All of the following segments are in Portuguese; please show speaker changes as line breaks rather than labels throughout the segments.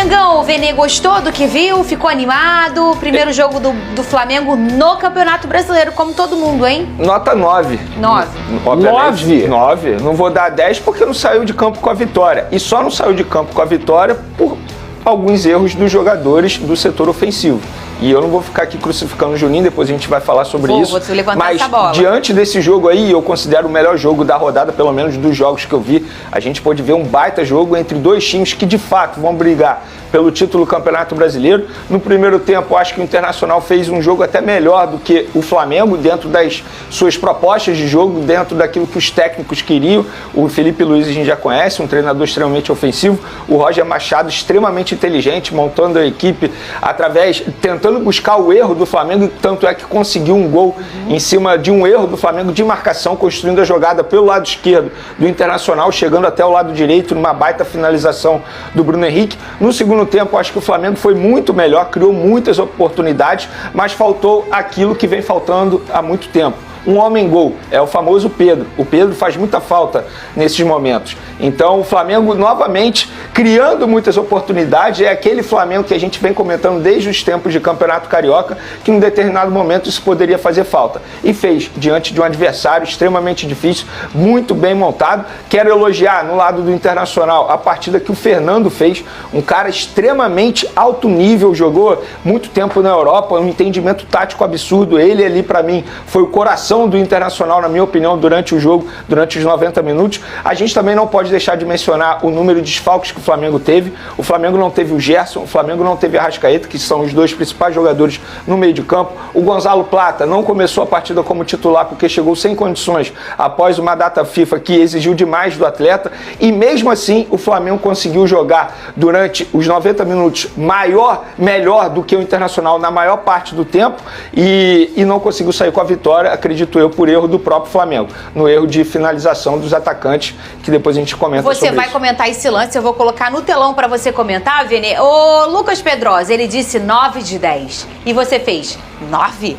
Mengão, o Vene gostou do que viu? Ficou animado? Primeiro jogo do Flamengo no Campeonato Brasileiro, como todo mundo, hein?
Nota 9. 9? Não vou dar 10 porque não saiu de campo com a vitória. E só não saiu de campo com a vitória por alguns erros dos jogadores do setor ofensivo. E eu não vou ficar aqui crucificando o Juninho, depois a gente vai falar sobre isso.
Vou levantar
mas
essa bola.
Diante desse jogo aí, eu considero o melhor jogo da rodada, pelo menos dos jogos que eu vi. A gente pôde ver um baita jogo entre dois times que de fato vão brigar pelo título do Campeonato Brasileiro. No primeiro tempo, acho que o Internacional fez um jogo até melhor do que o Flamengo, dentro das suas propostas de jogo, dentro daquilo que os técnicos queriam. O Felipe Luiz a gente já conhece, um treinador extremamente ofensivo. O Roger Machado, extremamente inteligente, montando a equipe tentando buscar o erro do Flamengo, tanto é que conseguiu um gol em cima de um erro do Flamengo de marcação, construindo a jogada pelo lado esquerdo do Internacional, chegando até o lado direito, numa baita finalização do Bruno Henrique. No segundo tempo, acho que o Flamengo foi muito melhor, criou muitas oportunidades, mas faltou aquilo que vem faltando há muito tempo. Um homem-gol, é o famoso Pedro. O Pedro faz muita falta nesses momentos. Então o Flamengo novamente criando muitas oportunidades, é aquele Flamengo que a gente vem comentando desde os tempos de Campeonato Carioca, que em determinado momento isso poderia fazer falta. E fez, diante de um adversário extremamente difícil, muito bem montado. Quero elogiar no lado do Internacional a partida que o Fernando fez, um cara extremamente alto nível, jogou muito tempo na Europa, um entendimento tático absurdo. Ele ali para mim foi o coração do Internacional, na minha opinião, durante o jogo, durante os 90 minutos. A gente também não pode deixar de mencionar o número de desfalques que o Flamengo teve. O Flamengo não teve o Gerson, o Flamengo não teve a Arrascaeta, que são os dois principais jogadores no meio de campo. O Gonzalo Plata não começou a partida como titular porque chegou sem condições após uma data FIFA que exigiu demais do atleta, e mesmo assim o Flamengo conseguiu jogar durante os 90 minutos melhor do que o Internacional na maior parte do tempo e não conseguiu sair com a vitória, acredito eu, por erro do próprio Flamengo, no erro de finalização dos atacantes, que depois a gente comenta sobre isso.
Você vai comentar esse lance, eu vou colocar no telão para você comentar, Vene. O Lucas Pedrosa, ele disse 9 de 10. E você fez 9?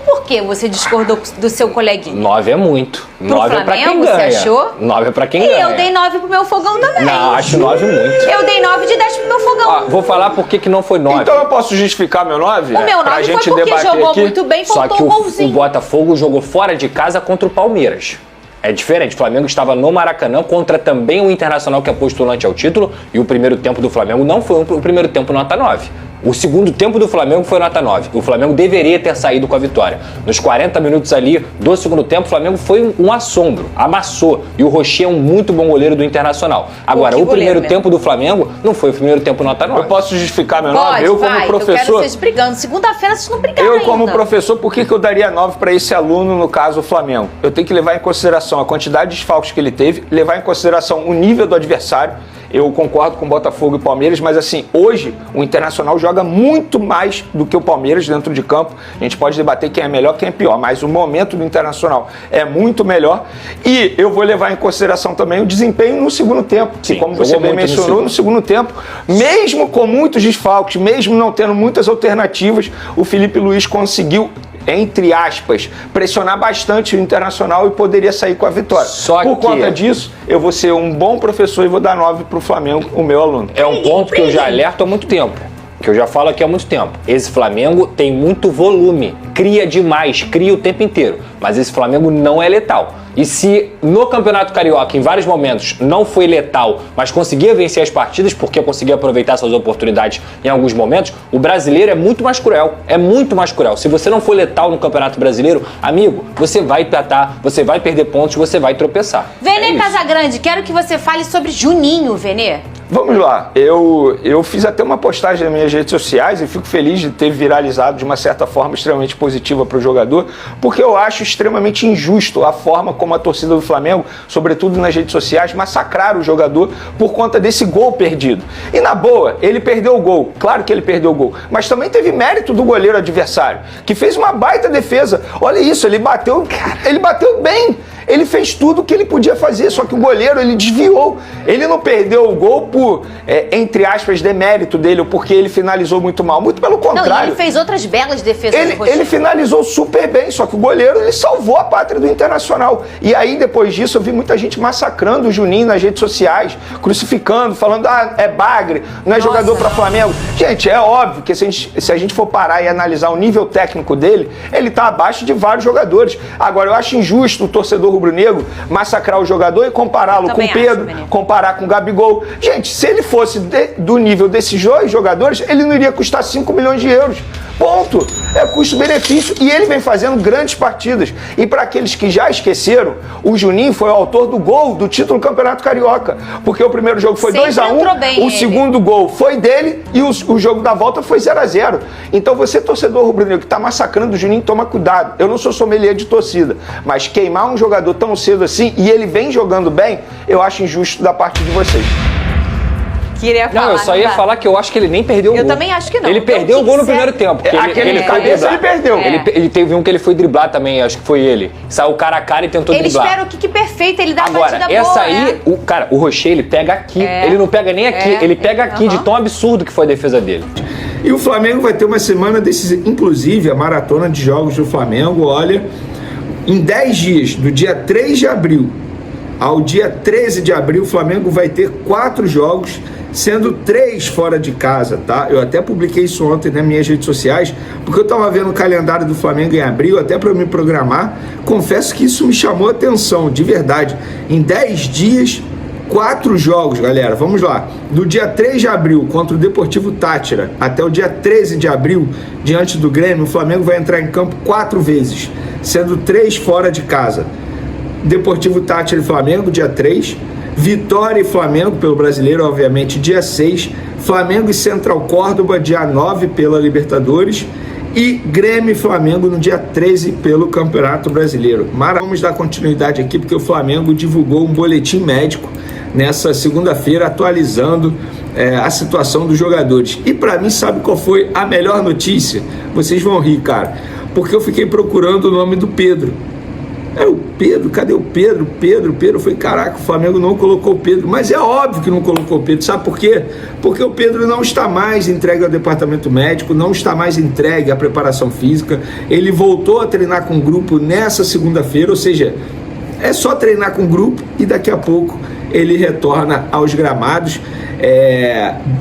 Por que você discordou do seu coleguinha?
9 é muito. 9 é pra quem ganha.
Você achou?
9 é pra quem
e
ganha.
Eu dei 9 pro meu fogão também.
Não, acho 9 muito.
Eu dei 9 de 10 pro meu fogão.
Vou falar por que não foi 9.
Então eu posso justificar meu 9?
O meu 9 foi porque jogou aqui muito bem, faltou
Só que
um golzinho.
o Botafogo jogou fora de casa contra o Palmeiras. É diferente, o Flamengo estava no Maracanã contra também o Internacional, que é postulante ao título, e o primeiro tempo do Flamengo não foi o primeiro tempo nota 9. O segundo tempo do Flamengo foi nota 9. O Flamengo deveria ter saído com a vitória. Nos 40 minutos ali do segundo tempo, o Flamengo foi um assombro, amassou. E o Rocher é um muito bom goleiro do Internacional. Agora, o primeiro tempo do Flamengo não foi o primeiro tempo nota 9.
Eu posso justificar meu 9? Eu como professor...
Eu quero vocês brigando. Segunda-feira vocês não brigaram ainda.
Eu como professor, por que eu daria 9 para esse aluno, no caso o Flamengo? Eu tenho que levar em consideração a quantidade de desfalques que ele teve, levar em consideração o nível do adversário. Eu concordo com Botafogo e Palmeiras, mas assim, hoje o Internacional joga muito mais do que o Palmeiras dentro de campo. A gente pode debater quem é melhor, quem é pior, mas o momento do Internacional é muito melhor. E eu vou levar em consideração também o desempenho no segundo tempo, que como você bem mencionou, no segundo tempo, mesmo com muitos desfalques, mesmo não tendo muitas alternativas, o Felipe Luiz conseguiu, entre aspas, pressionar bastante o Internacional e poderia sair com a vitória. Por conta disso, eu vou ser um bom professor e vou dar 9 para o Flamengo, o meu aluno.
É um ponto que eu já alerto há muito tempo, que eu já falo aqui há muito tempo. Esse Flamengo tem muito volume, cria demais, cria o tempo inteiro, mas esse Flamengo não é letal. E se no Campeonato Carioca, em vários momentos, não foi letal, mas conseguia vencer as partidas porque conseguia aproveitar suas oportunidades em alguns momentos, o brasileiro é muito mais cruel. É muito mais cruel. Se você não for letal no Campeonato Brasileiro, amigo, você vai tratar, você vai perder pontos, você vai tropeçar.
Vene Casagrande, quero que você fale sobre Juninho, Vene.
Vamos lá, eu fiz até uma postagem nas minhas redes sociais e fico feliz de ter viralizado de uma certa forma extremamente positiva para o jogador, porque eu acho extremamente injusto a forma como a torcida do Flamengo, sobretudo nas redes sociais, massacraram o jogador por conta desse gol perdido. E na boa, ele perdeu o gol, claro que ele perdeu o gol, mas também teve mérito do goleiro adversário, que fez uma baita defesa. Olha isso, ele bateu bem. Ele fez tudo o que ele podia fazer, só que o goleiro, ele desviou. Ele não perdeu o gol por, entre aspas, demérito dele, ou porque ele finalizou muito mal. Muito pelo contrário.
Não, e ele fez outras belas defesas do Rocher.
Ele finalizou super bem, só que o goleiro, ele salvou a pátria do Internacional. E aí, depois disso, eu vi muita gente massacrando o Juninho nas redes sociais, crucificando, falando, é bagre, não é jogador para Flamengo. Gente, é óbvio que se a gente for parar e analisar o nível técnico dele, ele tá abaixo de vários jogadores. Agora, eu acho injusto o torcedor rubro-negro massacrar o jogador e compará-lo com o Pedro, comparar com o Gabigol. Gente, se ele fosse do nível desses dois jogadores, ele não iria custar 5 milhões de euros. Ponto. É custo-benefício e ele vem fazendo grandes partidas. E para aqueles que já esqueceram, o Juninho foi o autor do gol do título do Campeonato Carioca. Porque o primeiro jogo foi 2-1, o segundo gol foi dele e o jogo da volta foi 0-0. Então você, torcedor rubro-negro, que está massacrando o Juninho, toma cuidado. Eu não sou sommelier de torcida, mas queimar um jogador tão cedo assim e ele vem jogando bem, eu acho injusto da parte de vocês.
Não, eu só ia falar que eu acho que ele nem perdeu o gol.
Eu também acho que não.
Ele perdeu o gol no primeiro tempo.
Aquele cabeça ele perdeu.
Ele teve um que ele foi driblar também, acho que foi ele. Saiu cara a cara e tentou driblar.
Ele espera o kick perfeito, ele dá a
batida boa. Agora, essa aí, o Rocher, ele pega aqui. Ele não pega nem aqui, ele pega aqui, de tão absurdo que foi a defesa dele.
E o Flamengo vai ter uma semana decisiva, inclusive a maratona de jogos do Flamengo, olha, em 10 dias, do dia 3 de abril ao dia 13 de abril, o Flamengo vai ter 4 jogos, sendo 3 fora de casa, tá? Eu até publiquei isso ontem nas minhas redes sociais, porque eu tava vendo o calendário do Flamengo em abril, até para eu me programar. Confesso que isso me chamou a atenção, de verdade. Em 10 dias, 4 jogos, galera. Vamos lá. Do dia 3 de abril contra o Deportivo Táchira até o dia 13 de abril, diante do Grêmio, o Flamengo vai entrar em campo 4 vezes, sendo 3 fora de casa. Deportivo Táchira e Flamengo, dia 3. Vitória e Flamengo, pelo Brasileiro, obviamente, dia 6. Flamengo e Central Córdoba, dia 9, pela Libertadores. E Grêmio e Flamengo no dia 13 pelo Campeonato Brasileiro. Vamos dar continuidade aqui, porque o Flamengo divulgou um boletim médico nessa segunda-feira, atualizando a situação dos jogadores. E para mim, sabe qual foi a melhor notícia? Vocês vão rir, cara, porque eu fiquei procurando o nome do Pedro. O Pedro, cadê o Pedro? Pedro foi, caraca, o Flamengo não colocou o Pedro, mas é óbvio que não colocou o Pedro, sabe por quê? Porque o Pedro não está mais entregue ao departamento médico, não está mais entregue à preparação física, ele voltou a treinar com o grupo nessa segunda-feira, ou seja, é só treinar com o grupo e daqui a pouco ele retorna aos gramados.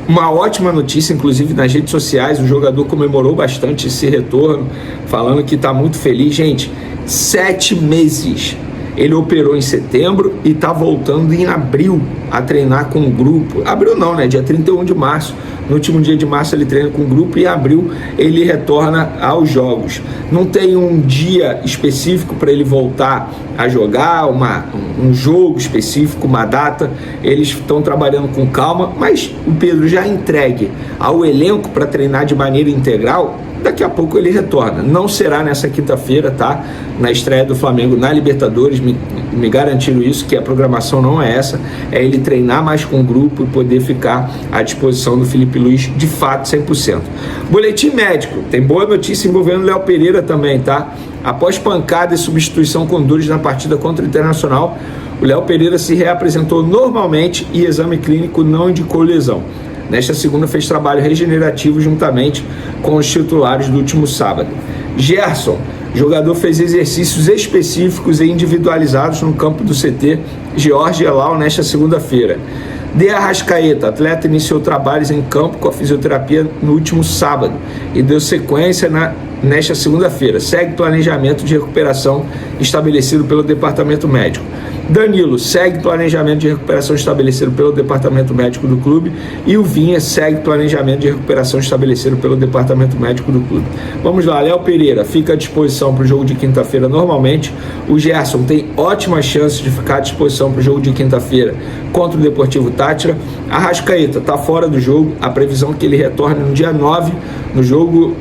Uma ótima notícia, inclusive nas redes sociais, o jogador comemorou bastante esse retorno, falando que está muito feliz. Gente, 7 meses. Ele operou em setembro e está voltando em abril a treinar com o grupo. Abril não, né? Dia 31 de março. No último dia de março ele treina com o grupo e em abril ele retorna aos jogos. Não tem um dia específico para ele voltar a jogar, um jogo específico, uma data. Eles estão trabalhando com calma, mas o Pedro já entregue ao elenco para treinar de maneira integral. Daqui a pouco ele retorna. Não será nessa quinta-feira, tá? Na estreia do Flamengo na Libertadores, me garantiram isso, que a programação não é essa. É ele treinar mais com o grupo e poder ficar à disposição do Felipe Luiz, de fato, 100%. Boletim médico. Tem boa notícia envolvendo o Léo Pereira também, tá? Após pancada e substituição com dores na partida contra o Internacional, o Léo Pereira se reapresentou normalmente e exame clínico não indicou lesão. Nesta segunda fez trabalho regenerativo juntamente com os titulares do último sábado. Gerson, jogador, fez exercícios específicos e individualizados no campo do CT Jorge Elal nesta segunda-feira. De Arrascaeta, atleta, iniciou trabalhos em campo com a fisioterapia no último sábado e deu sequência nesta segunda-feira. Segue planejamento de recuperação estabelecido pelo departamento médico. Danilo segue planejamento de recuperação estabelecido pelo departamento médico do clube e o Vinha segue planejamento de recuperação estabelecido pelo departamento médico do clube. Vamos lá, Léo Pereira fica à disposição para o jogo de quinta-feira normalmente. O Gerson tem ótimas chances de ficar à disposição para o jogo de quinta-feira contra o Deportivo Táchira. Arrascaeta está fora do jogo, a previsão é que ele retorne no dia 9,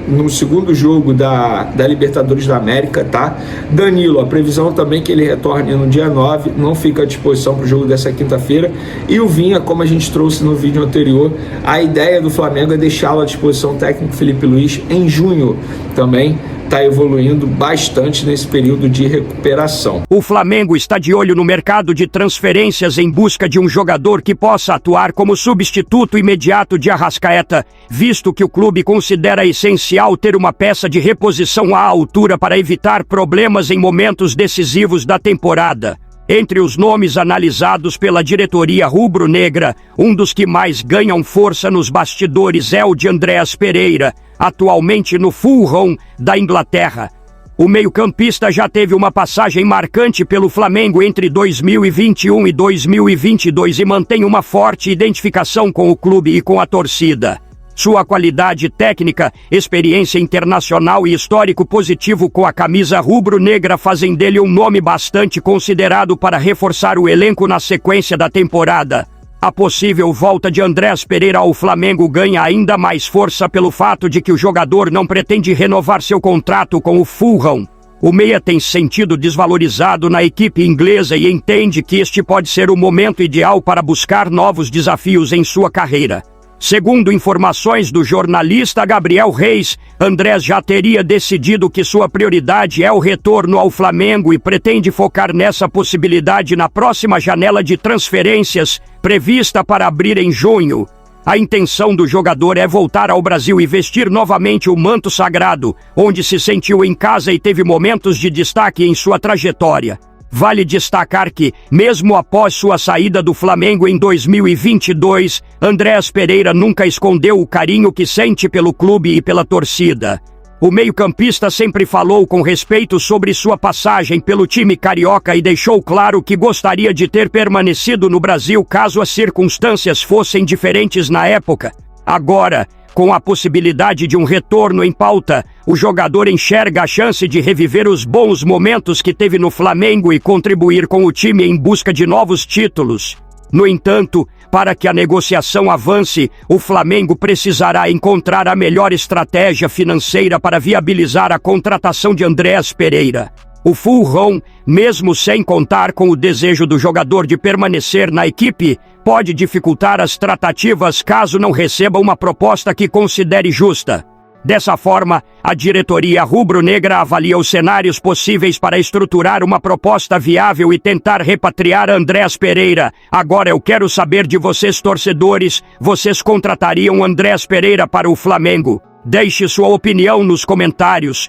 no segundo jogo da Libertadores da América, tá? Danilo, a previsão também é que ele retorne no dia 9, não fica à disposição para o jogo dessa quinta-feira. E o Vinha, como a gente trouxe no vídeo anterior, a ideia do Flamengo é deixá-lo à disposição técnico Felipe Luiz em junho também. Está evoluindo bastante nesse período de recuperação.
O Flamengo está de olho no mercado de transferências em busca de um jogador que possa atuar como substituto imediato de Arrascaeta, visto que o clube considera essencial ter uma peça de reposição à altura para evitar problemas em momentos decisivos da temporada. Entre os nomes analisados pela diretoria rubro-negra, um dos que mais ganham força nos bastidores é o de Andréas Pereira, atualmente no Fulham da Inglaterra. O meio-campista já teve uma passagem marcante pelo Flamengo entre 2021 e 2022 e mantém uma forte identificação com o clube e com a torcida. Sua qualidade técnica, experiência internacional e histórico positivo com a camisa rubro-negra fazem dele um nome bastante considerado para reforçar o elenco na sequência da temporada. A possível volta de Andréas Pereira ao Flamengo ganha ainda mais força pelo fato de que o jogador não pretende renovar seu contrato com o Fulham. O meia tem se sentido desvalorizado na equipe inglesa e entende que este pode ser o momento ideal para buscar novos desafios em sua carreira. Segundo informações do jornalista Gabriel Reis, Andrés já teria decidido que sua prioridade é o retorno ao Flamengo e pretende focar nessa possibilidade na próxima janela de transferências, prevista para abrir em junho. A intenção do jogador é voltar ao Brasil e vestir novamente o manto sagrado, onde se sentiu em casa e teve momentos de destaque em sua trajetória. Vale destacar que, mesmo após sua saída do Flamengo em 2022, Andréas Pereira nunca escondeu o carinho que sente pelo clube e pela torcida. O meio-campista sempre falou com respeito sobre sua passagem pelo time carioca e deixou claro que gostaria de ter permanecido no Brasil caso as circunstâncias fossem diferentes na época. Agora, com a possibilidade de um retorno em pauta, o jogador enxerga a chance de reviver os bons momentos que teve no Flamengo e contribuir com o time em busca de novos títulos. No entanto, para que a negociação avance, o Flamengo precisará encontrar a melhor estratégia financeira para viabilizar a contratação de Andréas Pereira. O Fulham, mesmo sem contar com o desejo do jogador de permanecer na equipe, pode dificultar as tratativas caso não receba uma proposta que considere justa. Dessa forma, a diretoria rubro-negra avalia os cenários possíveis para estruturar uma proposta viável e tentar repatriar Andréas Pereira. Agora eu quero saber de vocês, torcedores, vocês contratariam Andréas Pereira para o Flamengo? Deixe sua opinião nos comentários.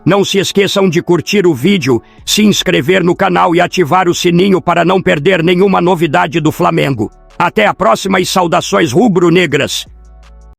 Não se esqueçam de curtir o vídeo, se inscrever no canal e ativar o sininho para não perder nenhuma novidade do Flamengo. Até a próxima e saudações rubro-negras!